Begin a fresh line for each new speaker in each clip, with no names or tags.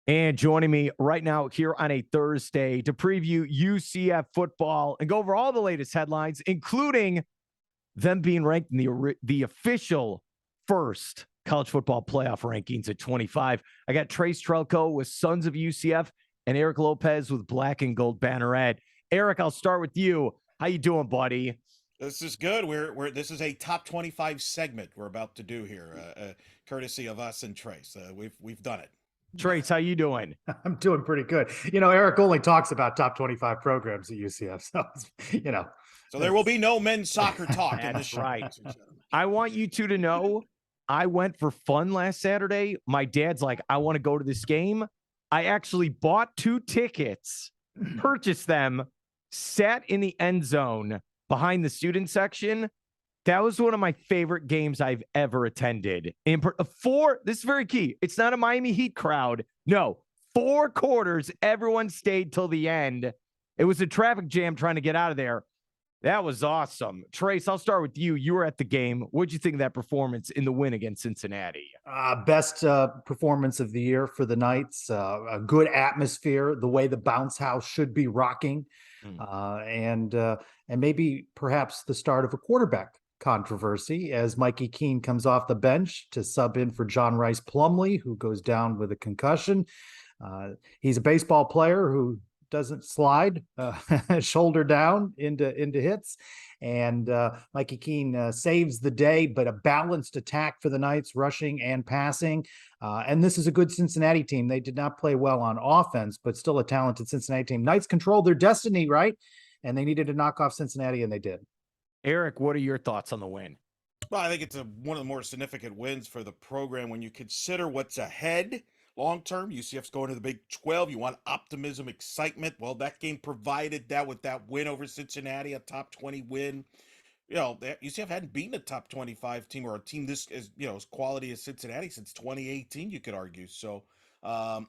And joining me right now here on a Thursday to preview UCF football and go over all the latest headlines, including them being ranked in the official first college football playoff rankings at 25. I got Trace Trylko with Sons of UCF and Eric Lopez with Black and Gold Banneret. Eric, I'll start with you. How you doing, buddy?
This is good. This is a top 25 segment we're about to do here, courtesy of us and Trace. We've done it.
Trace, how you doing?
I'm doing pretty good. Eric only talks about top 25 programs at UCF, so
So there will be no men's soccer talk in this show.
Right. I want you two to know I went for fun last Saturday. My dad's like, I want to go to this game. I actually bought 2 tickets, purchased them, sat in the end zone behind the student section. That was one of my favorite games I've ever attended. This is very key. It's not a Miami Heat crowd. No, 4 quarters, everyone stayed till the end. It was a traffic jam trying to get out of there. That was awesome. Trace, I'll start with you. You were at the game. What'd you think of that performance in the win against Cincinnati?
Best performance of the year for the Knights. A good atmosphere, the way the bounce house should be rocking, and maybe perhaps the start of a quarterback controversy as Mikey Keene comes off the bench to sub in for John Rice Plumlee, who goes down with a concussion. He's a baseball player who doesn't slide shoulder down into hits, and Mikey Keene saves the day, but a balanced attack for the Knights, rushing and passing. And this is a good Cincinnati team. They did not play well on offense, but still a talented Cincinnati team. Knights controlled their destiny, right? And they needed to knock off Cincinnati, and they did.
Eric, what are your thoughts on the win?
Well, I think it's one of the more significant wins for the program when you consider what's ahead. Long term, UCF's going to the Big 12. You want optimism, excitement. Well, that game provided that with that win over Cincinnati, a top 20 win. UCF hadn't beaten a top 25 team or a team this as quality as Cincinnati since 2018. You could argue. So, I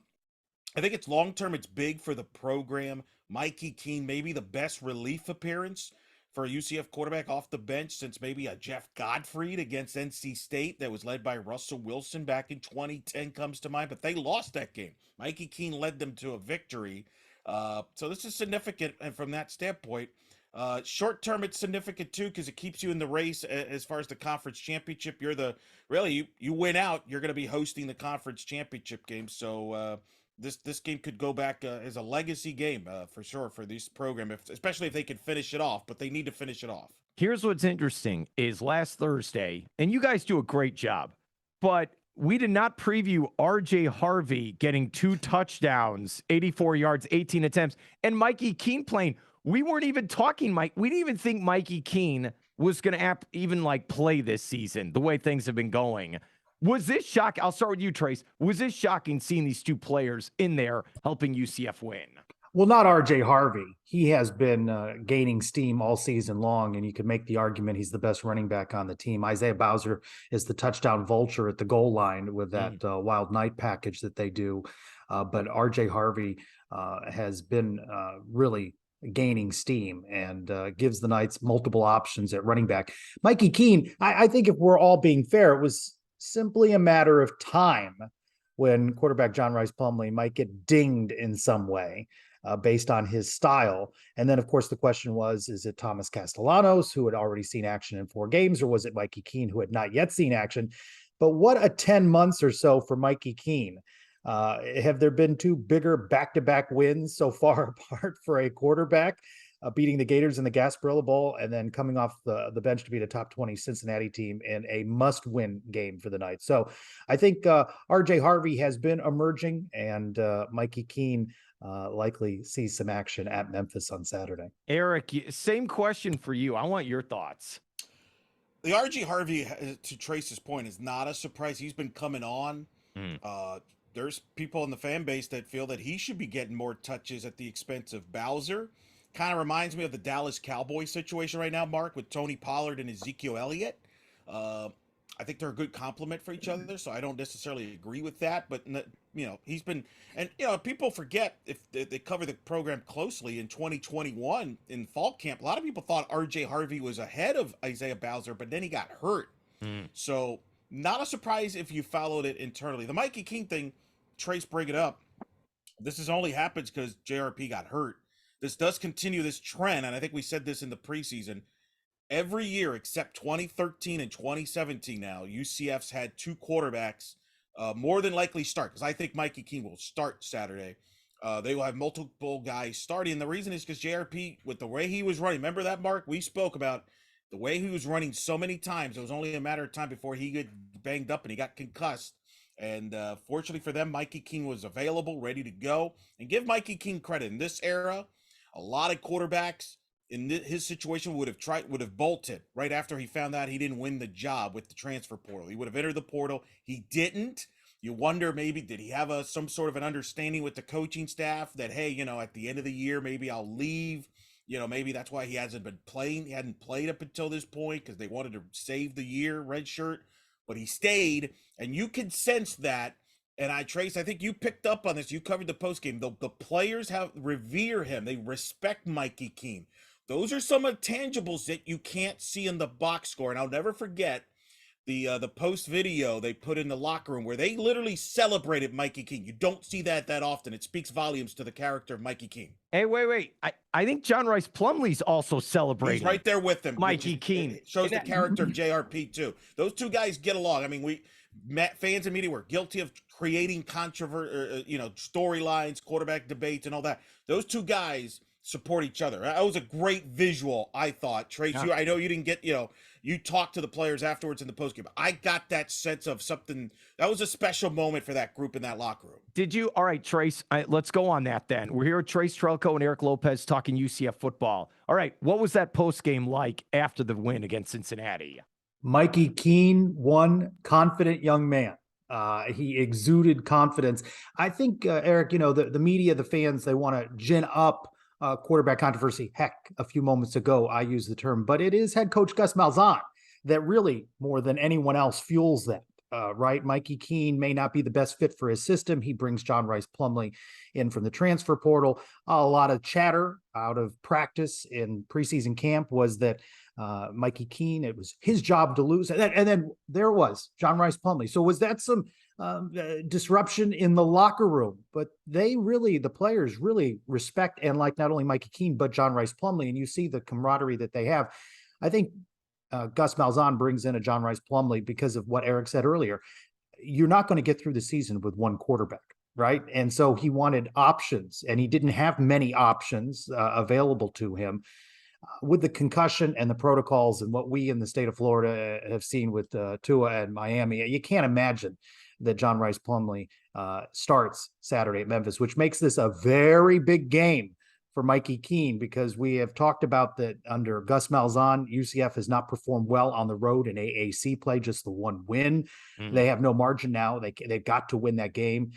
think it's long term. It's big for the program. Mikey Keene, maybe the best relief appearance for a UCF quarterback off the bench since maybe a Jeff Gottfried against NC State that was led by Russell Wilson back in 2010 comes to mind, but they lost that game. Mikey Keene led them to a victory. So this is significant, and from that standpoint, short term it's significant too because it keeps you in the race as far as the conference championship. You win out, you're going to be hosting the conference championship game. So this game could go back as a legacy game for sure for this program, especially if they can finish it off, but they need to finish it off.
Here's what's interesting is last Thursday, and you guys do a great job, but we did not preview R.J. Harvey getting 2 touchdowns, 84 yards, 18 attempts, and Mikey Keene playing. We weren't even talking, Mike. We didn't even think Mikey Keene was going to even play this season, the way things have been going. Was this shocking? I'll start with you, Trace. Was this shocking seeing these 2 players in there helping UCF win?
Well, not R.J. Harvey. He has been gaining steam all season long, and you could make the argument he's the best running back on the team. Isaiah Bowser is the touchdown vulture at the goal line with that Wild Night package that they do. But R.J. Harvey has been really gaining steam and gives the Knights multiple options at running back. Mikey Keene, I think if we're all being fair, it was simply a matter of time when quarterback John Rice Plumlee might get dinged in some way based on his style. And then, of course, the question was, is it Thomas Castellanos, who had already seen action in 4 games, or was it Mikey Keene, who had not yet seen action? But what a 10 months or so for Mikey Keene. Have there been 2 bigger back-to-back wins so far apart for a quarterback? Beating the Gators in the Gasparilla Bowl and then coming off the bench to beat a top 20 Cincinnati team in a must-win game for the Knights. So I think R.J. Harvey has been emerging, and Mikey Keene likely sees some action at Memphis on Saturday.
Eric, same question for you. I want your thoughts.
The R.J. Harvey, to Trace's point, is not a surprise. He's been coming on. There's people in the fan base that feel that he should be getting more touches at the expense of Bowser. Kind of reminds me of the Dallas Cowboys situation right now, Mark, with Tony Pollard and Ezekiel Elliott. I think they're a good complement for each other, so I don't necessarily agree with that. But, he's been – and, people forget if they cover the program closely in 2021 in fall camp. A lot of people thought R.J. Harvey was ahead of Isaiah Bowser, but then he got hurt. So not a surprise if you followed it internally. The Mikey King thing, Trace bring it up. This is only happens because JRP got hurt. This does continue this trend, and I think we said this in the preseason. Every year except 2013 and 2017 now, UCF's had two quarterbacks more than likely start, because I think Mikey King will start Saturday. They will have multiple guys starting. And the reason is because JRP, with the way he was running, remember that, Mark? We spoke about the way he was running so many times. It was only a matter of time before he got banged up and he got concussed. And fortunately for them, Mikey King was available, ready to go. And give Mikey King credit. In this era, a lot of quarterbacks in his situation would have bolted right after he found out he didn't win the job with the transfer portal. He would have entered the portal. He didn't. You wonder, maybe did he have some sort of an understanding with the coaching staff that, hey, at the end of the year, maybe I'll leave. Maybe that's why he hasn't been playing. He hadn't played up until this point because they wanted to save the year, red shirt. But he stayed, and you can sense that. And Trace, I think you picked up on this. You covered the postgame. The players revere him. They respect Mikey Keene. Those are some of the tangibles that you can't see in the box score. And I'll never forget the post video they put in the locker room where they literally celebrated Mikey King. You don't see that often. It speaks volumes to the character of Mikey King.
Hey, wait. I think John Rice Plumlee's also celebrating.
He's right there with him.
Mikey King.
It shows the character of JRP too. Those two guys get along. I mean, fans and media were guilty of creating storylines, quarterback debates, and all that. Those two guys support each other. That was a great visual, I thought. Trace,
Yeah.
I know you didn't get, you talked to the players afterwards in the postgame. I got that sense of something. That was a special moment for that group in that locker room.
Did you? All right, Trace, let's go on that then. We're here with Trace Trylko and Eric Lopez talking UCF football. All right, what was that postgame like after the win against Cincinnati?
Mikey Keene, one confident young man. He exuded confidence. I think, Eric, the media, the fans, they want to gin up quarterback controversy. Heck, a few moments ago, I used the term, but it is head coach Gus Malzahn that really, more than anyone else, fuels that, right? Mikey Keene may not be the best fit for his system. He brings John Rice Plumlee in from the transfer portal. A lot of chatter out of practice in preseason camp was that Mikey Keene, it was his job to lose. And then there was John Rice Plumlee. So was that some disruption in the locker room? But the players really respect and like not only Mikey Keene, but John Rice Plumlee. And you see the camaraderie that they have. I think Gus Malzahn brings in a John Rice Plumlee because of what Eric said earlier. You're not going to get through the season with one quarterback, right? And so he wanted options, and he didn't have many options available to him. With the concussion and the protocols and what we in the state of Florida have seen with Tua and Miami, you can't imagine that John Rice Plumlee starts Saturday at Memphis, which makes this a very big game for Mikey Keene, because we have talked about that under Gus Malzahn, UCF has not performed well on the road in AAC play, just the one win. Mm-hmm. They have no margin now. They've got to win that game.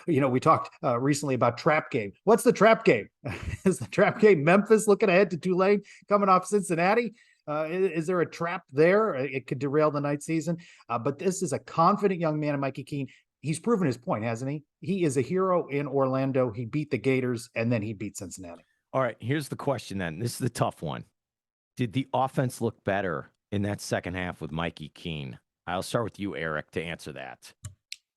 We talked recently about trap game. What's the trap game? Is the trap game Memphis looking ahead to Tulane coming off Cincinnati? Is there a trap there? It could derail the night season. But this is a confident young man in Mikey Keene. He's proven his point, hasn't he? He is a hero in Orlando. He beat the Gators, and then he beat Cincinnati.
All right, here's the question then. This is the tough one. Did the offense look better in that second half with Mikey Keene? I'll start with you, Eric, to answer that.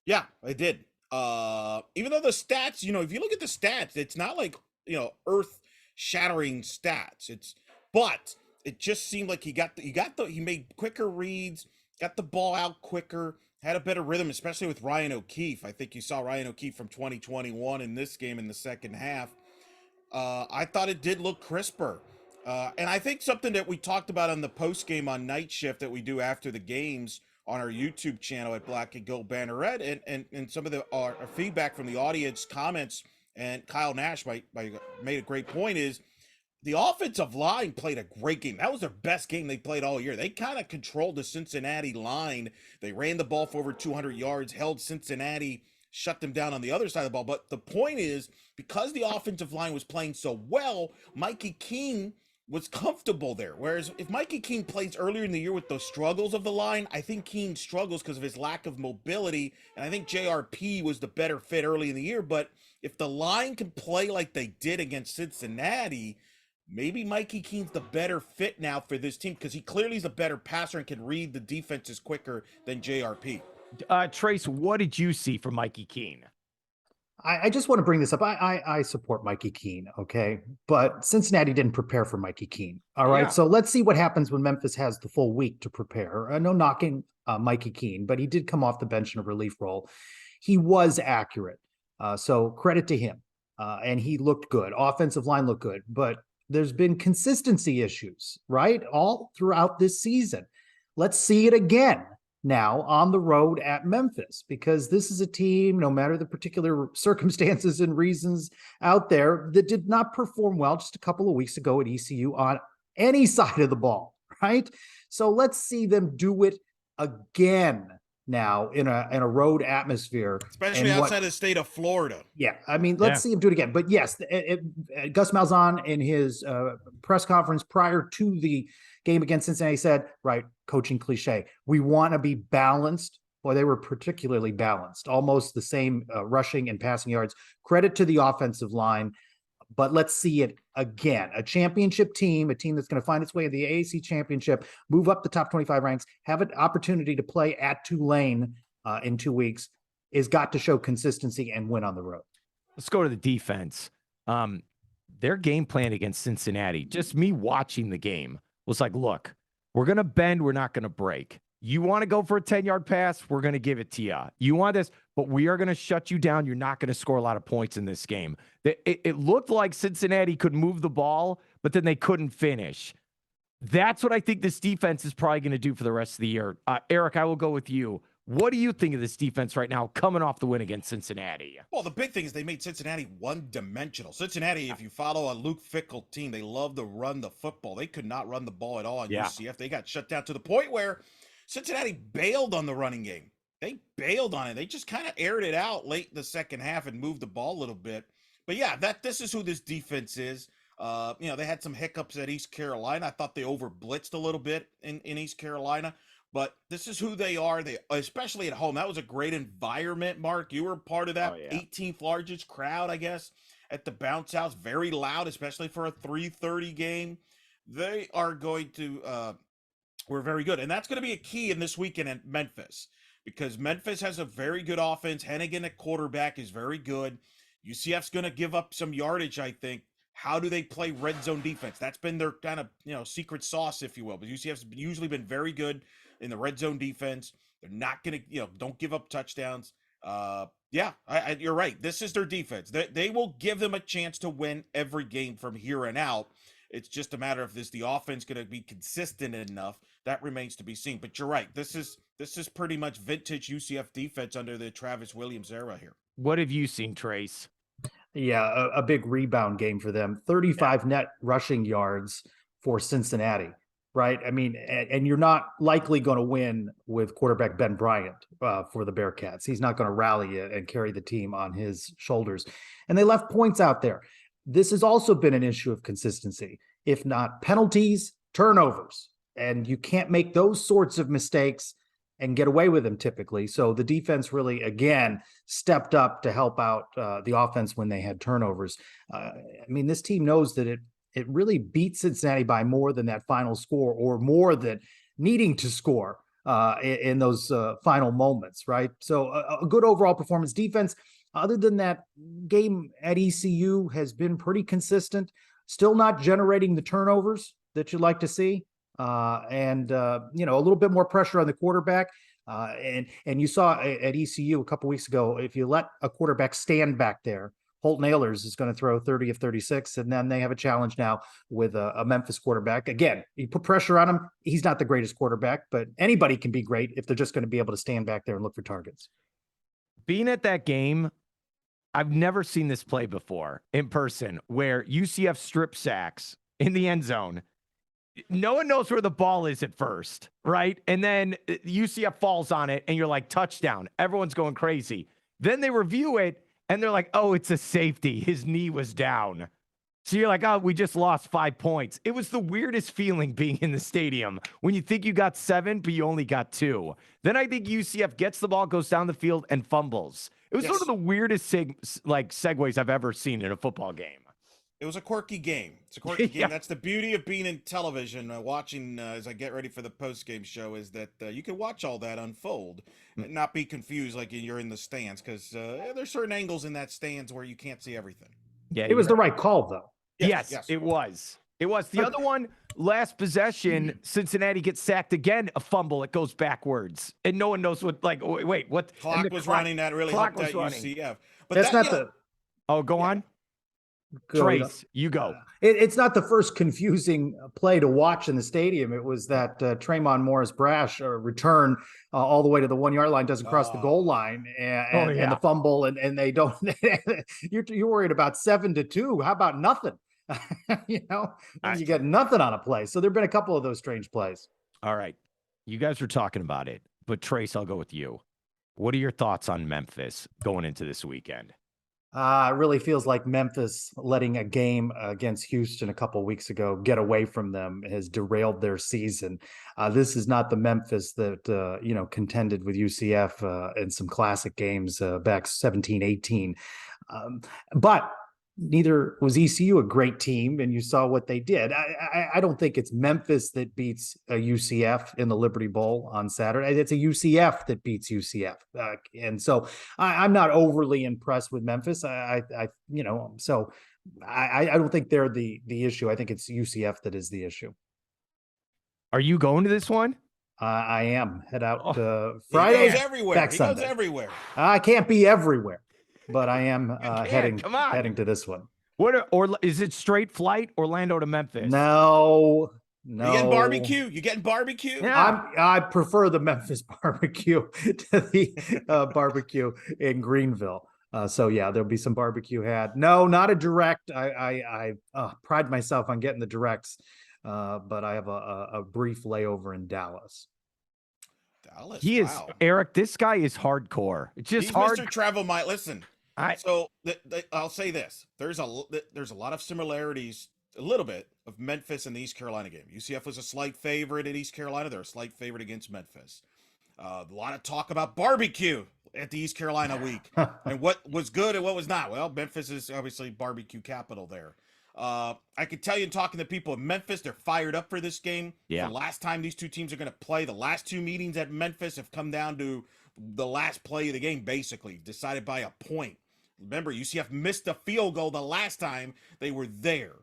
Yeah, I did. Even though the stats, if you look at the stats, it's not like, earth-shattering stats. But it just seemed like he made quicker reads, got the ball out quicker, had a better rhythm, especially with Ryan O'Keefe. I think you saw Ryan O'Keefe from 2021 in this game in the second half. I thought it did look crisper. And I think something that we talked about on the post game on Night Shift that we do after the games on our YouTube channel at Black and Gold Banneret, and some of our feedback from the audience comments, and Kyle Nash made a great point, is the offensive line played a great game. That was their best game they played all year. They kind of controlled the Cincinnati line. They ran the ball for over 200 yards, held Cincinnati, shut them down on the other side of the ball. But the point is, because the offensive line was playing so well, Mikey Keene was comfortable there. Whereas if Mikey Keene plays earlier in the year with those struggles of the line, I think Keene struggles because of his lack of mobility. And I think JRP was the better fit early in the year. But if the line can play like they did against Cincinnati, maybe Mikey Keene's the better fit now for this team, because he clearly is a better passer and can read the defenses quicker than JRP.
Trace, what did you see from Mikey Keene?
I just want to bring this up. I support Mikey Keene, okay? But Cincinnati didn't prepare for Mikey Keene. All right.
Yeah.
So let's see what happens when Memphis has the full week to prepare. No knocking Mikey Keene, but he did come off the bench in a relief role. He was accurate. So credit to him. And he looked good. Offensive line looked good, but there's been consistency issues, right? All throughout this season. Let's see it again now on the road at Memphis, because this is a team, no matter the particular circumstances and reasons out there, that did not perform well just a couple of weeks ago at ECU on any side of the ball, right? So let's see them do it again now in a road atmosphere,
especially outside the state of Florida.
Yeah, I mean, let's see him do it again. But yes, Gus Malzahn in his press conference prior to the game against Cincinnati said, right, coaching cliche, we want to be balanced. Well, they were particularly balanced, almost the same rushing and passing yards. Credit to the offensive line, but let's see it again. A championship team, a team that's going to find its way in the AAC championship, move up the top 25 ranks, have an opportunity to play at Tulane in 2 weeks, is got to show consistency and win on the road.
Let's go to the defense. Their game plan against Cincinnati, just me watching the game, was like, look, we're going to bend, we're not going to break. You want to go for a 10-yard pass, we're going to give it to you. You want this, but we are going to shut you down. You're not going to score a lot of points in this game. It looked like Cincinnati could move the ball, but then they couldn't finish. That's what I think this defense is probably going to do for the rest of the year. Eric, I will go with you. What do you think of this defense right now coming off the win against Cincinnati?
Well, the big thing is they made Cincinnati one-dimensional. Cincinnati, if you follow a Luke Fickell team, they love to run the football. They could not run the ball at all on UCF. They got shut down to the point where Cincinnati bailed on the running game. They bailed on it. They just kind of aired it out late in the second half and moved the ball a little bit. But yeah, this is who this defense is. They had some hiccups at East Carolina. I thought they over-blitzed a little bit in East Carolina. But this is who they are. They, especially at home. That was a great environment, Mark. You were part of that 18th largest crowd, I guess, at the Bounce House. Very loud, especially for a 3:30 game. They are going to we're very good. And that's going to be a key in this weekend at Memphis, because Memphis has a very good offense. Hennigan at quarterback is very good. UCF's going to give up some yardage, I think. How do they play red zone defense? That's been their kind of, secret sauce, if you will. But UCF's usually been very good in the red zone defense. They're not going to, don't give up touchdowns. You're right. This is their defense. They will give them a chance to win every game from here on out. It's just a matter of the offense going to be consistent enough. That remains to be seen. But you're right. This is pretty much vintage UCF defense under the Travis Williams era here.
What have you seen, Trace?
Yeah, a big rebound game for them. 35 net rushing yards for Cincinnati, right? I mean, and you're not likely going to win with quarterback Ben Bryant for the Bearcats. He's not going to rally and carry the team on his shoulders. And they left points out there. This has also been an issue of consistency, if not penalties, turnovers. And you can't make those sorts of mistakes and get away with them typically. So the defense really, again, stepped up to help out the offense when they had turnovers. This team knows that it really beat Cincinnati by more than that final score, or more than needing to score in those final moments, right? So a good overall performance. Defense, other than that game at ECU, has been pretty consistent, still not generating the turnovers that you'd like to see. A little bit more pressure on the quarterback. And you saw at ECU a couple weeks ago, if you let a quarterback stand back there, Holton Ahlers is going to throw 30 of 36, and then they have a challenge now with a Memphis quarterback. Again, you put pressure on him. He's not the greatest quarterback, but anybody can be great if they're just going to be able to stand back there and look for targets.
Being at that game, I've never seen this play before in person, where UCF strip sacks in the end zone. No one knows where the ball is at first, right? And then UCF falls on it, and you're like, touchdown. Everyone's going crazy. Then they review it, and they're like, oh, it's a safety. His knee was down. So you're like, oh, we just lost 5 points. It was the weirdest feeling being in the stadium when you think you got 7, but you only got 2. Then I think UCF gets the ball, goes down the field, and fumbles. It was one of the weirdest segues I've ever seen in a football game.
It was a quirky game. It's a quirky
Yeah.
game. That's the beauty of being in television, watching as I get ready for the post-game show, is that you can watch all that unfold and not be confused like you're in the stands, because there's certain angles in that stands where you can't see everything.
Yeah,
It was the right call, though.
Yes, it was. It was. The other one, last possession, Cincinnati gets sacked again, a fumble. It goes backwards. And no one knows what, like, wait, what?
Clock was running. That really helped that UCF. But
That's not the...
Oh, go on. Trace, you go.
It's not the first confusing play to watch in the stadium. It was that Tremont Morris Brash return all the way to the 1 yard line, doesn't cross the goal line, and the fumble, and they don't. You're worried about 7-2. How about nothing? You get nothing on a play. So there've been a couple of those strange plays.
All right, you guys were talking about it, but Trace, I'll go with you. What are your thoughts on Memphis going into this weekend?
It really feels like Memphis letting a game against Houston a couple of weeks ago get away from them has derailed their season. This is not the Memphis that, contended with UCF in some classic games back 17-18. But neither was ECU a great team, and you saw what they did. I don't think it's Memphis that beats a UCF in the Liberty Bowl on Saturday. It's a UCF that beats UCF, and so I'm not overly impressed with Memphis. I don't think they're the issue. I think it's UCF that is the issue.
Are you going to this one?
I am. Head out Friday.
He goes everywhere. He goes everywhere.
I can't be everywhere, but I am heading to this one.
Or is it straight flight Orlando to Memphis?
No.
You getting barbecue? You getting barbecue?
Yeah.
I prefer the Memphis barbecue to the barbecue in Greenville. So yeah, there'll be some barbecue had. No, not a direct. I pride myself on getting the directs, but I have a brief layover in Dallas.
Dallas.
He is Eric. This guy is hardcore. It's just
He's
hard.
Mr. Travel Might. Listen. I'll say this: there's a lot of similarities, a little bit, of Memphis and the East Carolina game. UCF was a slight favorite at East Carolina. They're a slight favorite against Memphis. A lot of talk about barbecue at the East Carolina week and what was good and what was not. Well, Memphis is obviously barbecue capital there. I can tell you, in talking to people in Memphis, they're fired up for this game.
Yeah.
The last time these two teams are going to play, the last two meetings at Memphis have come down to the last play of the game, basically decided by a point. Remember, UCF missed a field goal the last time they were there.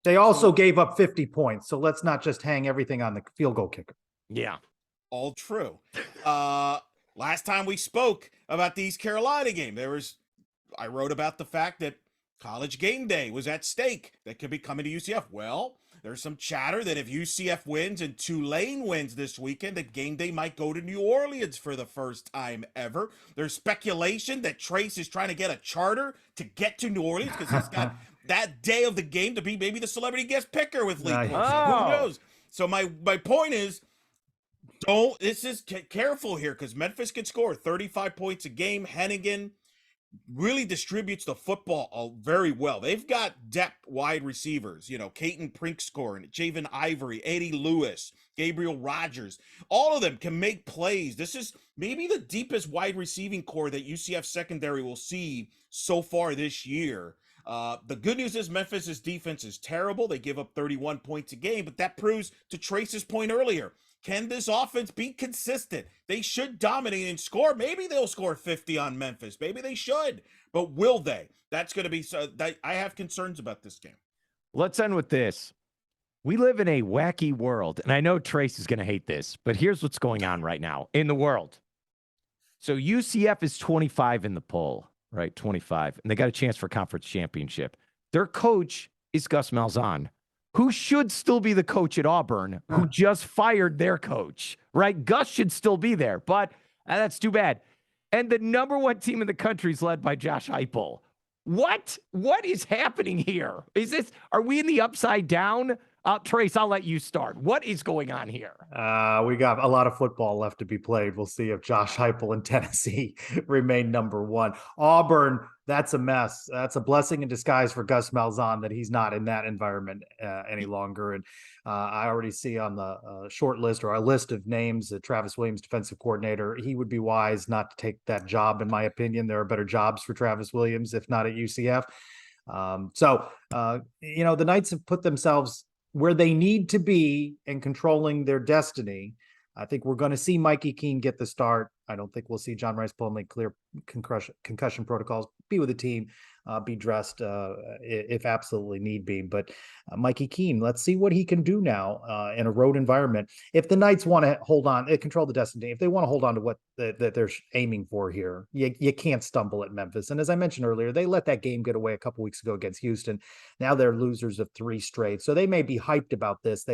They also gave up 50 points, so let's not just hang everything on the field goal kicker.
Yeah.
All true. Last time we spoke about the East Carolina game, I wrote about the fact that College game day was at stake. That could be coming to UCF. Well, there's some chatter that if UCF wins and Tulane wins this weekend, that game day might go to New Orleans for the first time ever. There's speculation that Trace is trying to get a charter to get to New Orleans because he's got that day of the game to be maybe the celebrity guest picker with Lee. Who knows? So my point is, careful here, because Memphis can score 35 points a game. Hennigan really distributes the football very well. They've got depth wide receivers, Caton Prink scoring, Javen Ivory, Eddie Lewis, Gabriel Rogers. All of them can make plays. This is maybe the deepest wide receiving core that UCF secondary will see so far this year. The good news is Memphis's defense is terrible. They give up 31 points a game, but that proves, to Trace's point earlier, can this offense be consistent? They should dominate and score. Maybe they'll score 50 on Memphis. Maybe they should. But will they? That's going to be I have concerns about this game.
Let's end with this. We live in a wacky world, and I know Trace is going to hate this, but here's what's going on right now in the world. So UCF is 25 in the poll, right? 25. And they got a chance for conference championship. Their coach is Gus Malzahn, who should still be the coach at Auburn, who just fired their coach, right? Gus should still be there, but that's too bad. And the number one team in the country is led by Josh Heupel. What is happening here? Are we in the upside down? Trace, I'll let you start. What is going on here?
We got a lot of football left to be played. We'll see if Josh Heupel in Tennessee remain number one. Auburn, that's a mess. That's a blessing in disguise for Gus Malzahn that he's not in that environment any longer. And I already see on the short list, or our list of names, Travis Williams, defensive coordinator. He would be wise not to take that job, in my opinion. There are better jobs for Travis Williams, if not at UCF. The Knights have put themselves where they need to be in controlling their destiny. I think we're going to see Mikey Keene get the start. I don't think we'll see John Rice Plumlee clear concussion protocols, be with the team, be dressed if absolutely need be. But Mikey Keene, let's see what he can do now in a road environment. If the Knights want to hold on, control the destiny, if they want to hold on to what that they're aiming for here, you can't stumble at Memphis. And as I mentioned earlier, they let that game get away a couple weeks ago against Houston. Now they're losers of 3 straight. So they may be hyped about this.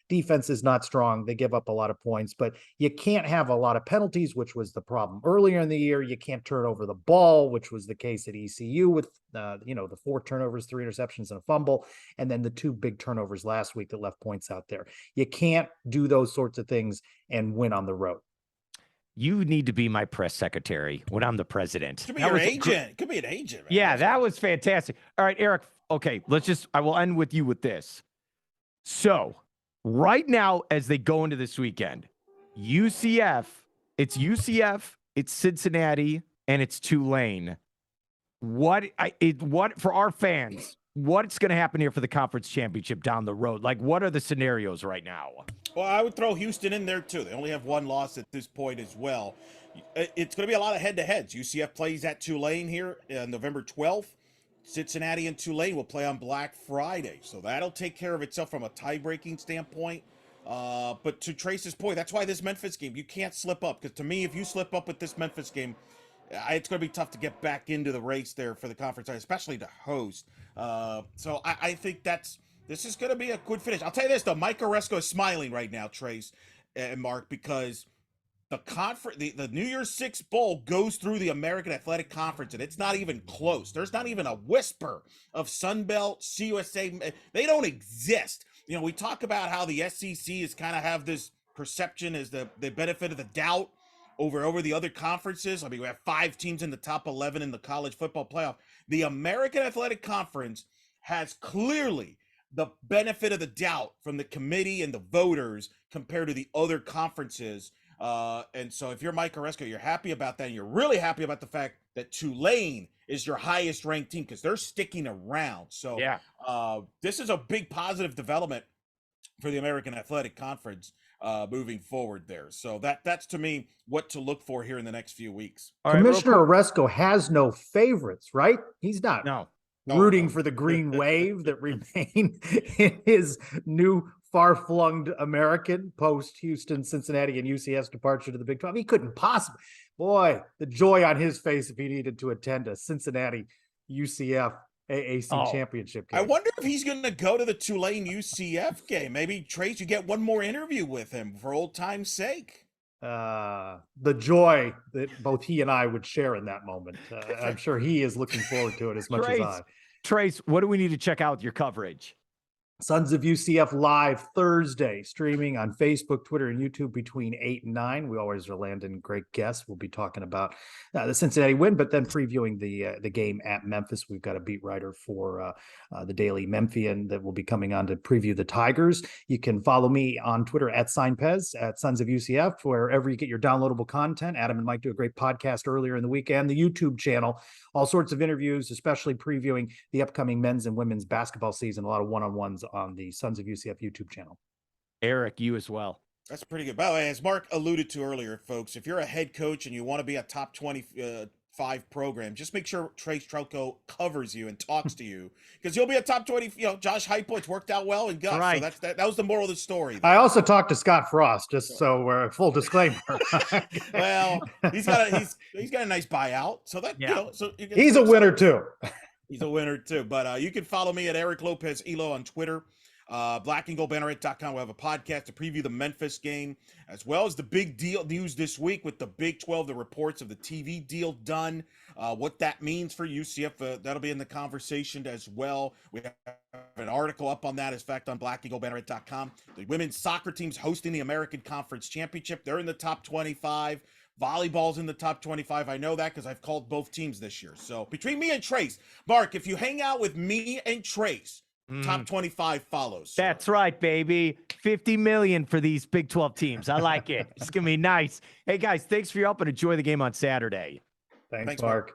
Defense is not strong. They give up a lot of points, but you can't have a lot of penalties, which was the problem earlier in the year. You can't turn over the ball, which was the case at ECU with, the 4 turnovers, 3 interceptions, and a fumble, and then the 2 big turnovers last week that left points out there. You can't do those sorts of things and win on the road.
You need to be my press secretary when I'm the president.
Could be your agent. Could be an agent. Man.
Yeah, that was fantastic. All right, Eric. Okay, I will end with you with this. So right now, as they go into this weekend, it's UCF, it's Cincinnati, and it's Tulane. What for our fans, what's going to happen here for the conference championship down the road? Like, what are the scenarios right now?
Well, I would throw Houston in there too. They only have 1 loss at this point as well. It's going to be a lot of head-to-heads. UCF plays at Tulane here November 12th. Cincinnati and Tulane will play on Black Friday. So that'll take care of itself from a tie-breaking standpoint. But to Trace's point, that's why this Memphis game, you can't slip up. Because to me, if you slip up with this Memphis game, it's going to be tough to get back into the race there for the conference, especially to host. So I think this is going to be a good finish. I'll tell you this, though. Mike Oresco is smiling right now, Trace and Mark, because the New Year's Six Bowl goes through the American Athletic Conference, and it's not even close. There's not even a whisper of Sunbelt, CUSA. They don't exist. We talk about how the SEC is kind of have this perception as the benefit of the doubt over the other conferences. I mean, we have 5 teams in the top 11 in the college football playoff. The American Athletic Conference has clearly the benefit of the doubt from the committee and the voters compared to the other conferences. And so if you're Mike Oresco, you're happy about that. And you're really happy about the fact that Tulane is your highest ranked team because they're sticking around. So
yeah,
this is a big positive development for the American Athletic Conference moving forward there. So that's to me what to look for here in the next few weeks.
Commissioner Oresco has no favorites, right? He's not rooting for the green wave that remain in his new far-flung American post-Houston, Cincinnati, and UCF's departure to the Big 12. He couldn't possibly. Boy, the joy on his face if he needed to attend a Cincinnati UCF AAC championship game.
I wonder if he's going to go to the Tulane UCF game. Maybe, Trace, you get one more interview with him for old time's sake.
The joy that both he and I would share in that moment. I'm sure he is looking forward to it as much as I.
Trace, what do we need to check out with your coverage?
Sons of UCF live Thursday, streaming on Facebook, Twitter, and YouTube between 8 and 9. We always are landing great guests. We'll be talking about the Cincinnati win, but then previewing the game at Memphis. We've got a beat writer for the Daily Memphian that will be coming on to preview the Tigers. You can follow me on Twitter at SignPez, at Sons of UCF, wherever you get your downloadable content. Adam and Mike do a great podcast earlier in the weekend. The YouTube channel, all sorts of interviews, especially previewing the upcoming men's and women's basketball season. A lot of one-on-ones on the Sons of UCF YouTube channel.
Eric, you as well.
That's pretty good. By the way, as Mark alluded to earlier, folks, if you're a head coach and you want to be a top 25 program, just make sure Trace Trylko covers you and talks to you, because you'll be a top 20. Josh Heupel, it's worked out well, and Gus. Right. So that was the moral of the story.
I also talked to Scott Frost, just so we're full disclaimer.
Well, he's got a nice buyout, so that
he's a winner too.
He's a winner too. But you can follow me at Eric Lopez Elo on Twitter. blackandgoldbanneret.com. We'll have a podcast to preview the Memphis game, as well as the big deal news this week with the Big 12, the reports of the TV deal done, what that means for UCF. That'll be in the conversation as well. We have an article up on that, in fact, on blackandgoldbanneret.com. The women's soccer team's hosting the American Conference Championship. They're in the top 25. Volleyball's in the top 25. I know that because I've called both teams this year. So between me and Trace, Mark, if you hang out with me and Trace, top 25 follows. Sir.
That's right, baby. 50 million for these Big 12 teams. I like it. It's going to be nice. Hey, guys, thanks for your help and enjoy the game on Saturday.
Thanks Mark.